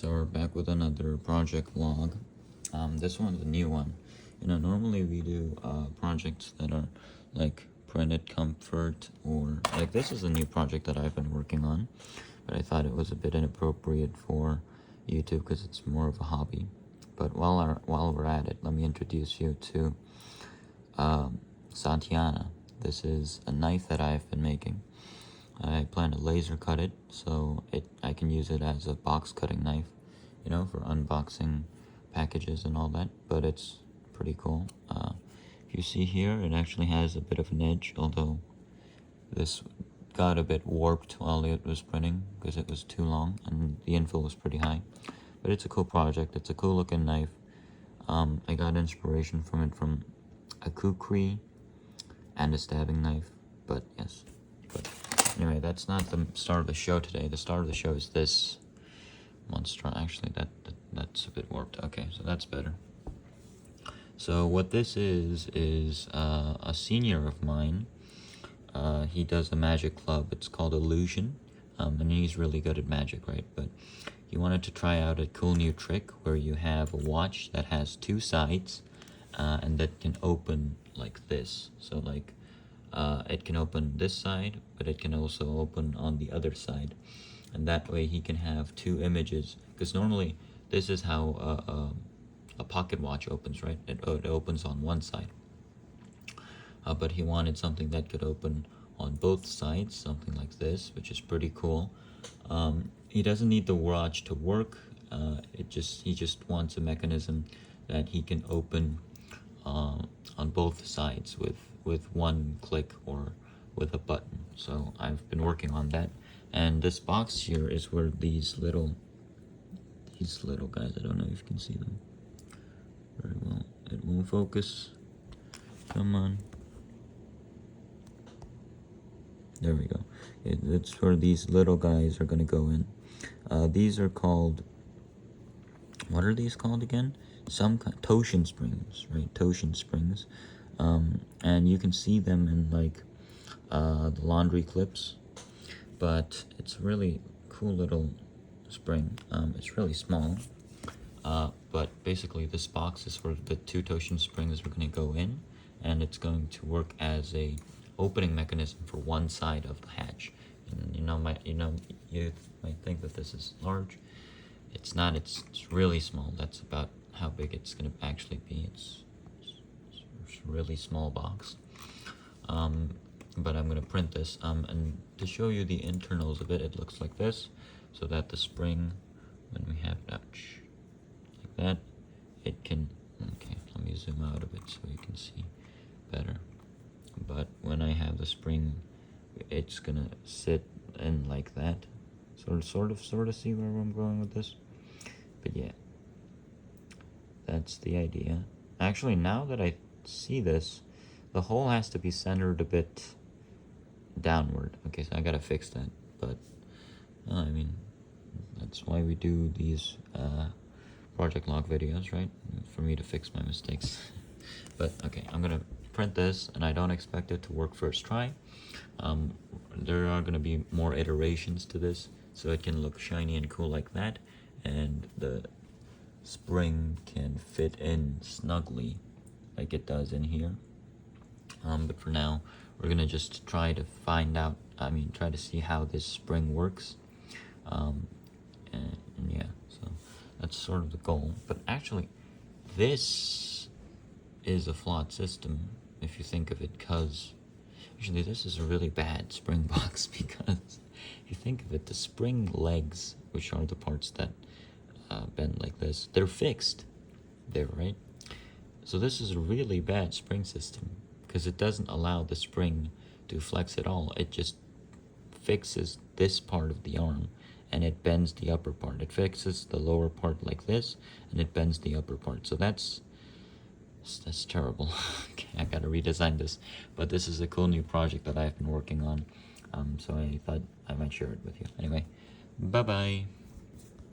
So we're back with another project vlog. This one's a new one. Normally we do projects that are like printed comfort, or like this is a new project that I've been working on, but I thought it was a bit inappropriate for YouTube because it's more of a hobby. But while we're at it, let me introduce you to Satiana. This is a knife that I've been making. I plan to laser cut it so I can use it as a box cutting knife, for unboxing packages and all that, but it's pretty cool. If you see here, it actually has a bit of an edge, although this got a bit warped while it was printing because it was too long and the infill was pretty high. But it's a cool project. It's a cool looking knife. I got inspiration from it from a kukri and a stabbing knife, but yes. But anyway, that's not the start of the show today. The start of the show is this monster. Actually, that's a bit warped. Okay, so that's better. So what this is a senior of mine. He does a magic club. It's called Illusion, and he's really good at magic, right? But he wanted to try out a cool new trick where you have a watch that has two sides, and that can open like this. So like, it can open this side, but it can also open on the other side, and that way he can have two images. Because normally this is how a pocket watch opens, right? It opens on one side, but he wanted something that could open on both sides, something like this, which is pretty cool. He doesn't need the watch to work. He just wants a mechanism that he can open on both sides with one click or with a button. So I've been working on that, and this box here is where these little guys, I don't know if you can see them very well. It won't focus. Come on. There we go. It's where these little guys are gonna go in. These are called, what are these called again? Some kind, torsion springs, right? Torsion springs. And you can see them in like the laundry clips, but it's a really cool little spring. It's really small, but basically this box is where the two torsion springs are going to go in, and it's going to work as a opening mechanism for one side of the hatch. And you might think that this is large. It's not. It's really small. That's about how big it's going to actually be. It's a really small box. But I'm going to print this, and to show you the internals of it, it looks like this, so that the spring, when we have it out like that, it can, okay, let me zoom out of it so you can see better. But when I have the spring, it's going to sit in like that. Sort of see where I'm going with this. But yeah, that's the idea. Actually, now that I see this, the hole has to be centered a bit downward. Okay, so I gotta fix that. But I mean, that's why we do these project log videos, right? For me to fix my mistakes. But okay, I'm gonna print this, and I don't expect it to work first try. There are gonna be more iterations to this, so it can look shiny and cool like that, and the spring can fit in snugly like it does in here. But for now, we're gonna just try to try to see how this spring works. And yeah, so that's sort of the goal. But actually, this is a flawed system if you think of it, because actually this is a really bad spring box, because if you think of it, the spring legs, which are the parts that bend like this, they're fixed there, right? So this is a really bad spring system because it doesn't allow the spring to flex at all. It just fixes this part of the arm, and it bends the upper part. It fixes the lower part like this, and it bends the upper part. So that's terrible. Okay, I gotta redesign this. But this is a cool new project that I've been working on. So I thought I might share it with you. Anyway, bye-bye.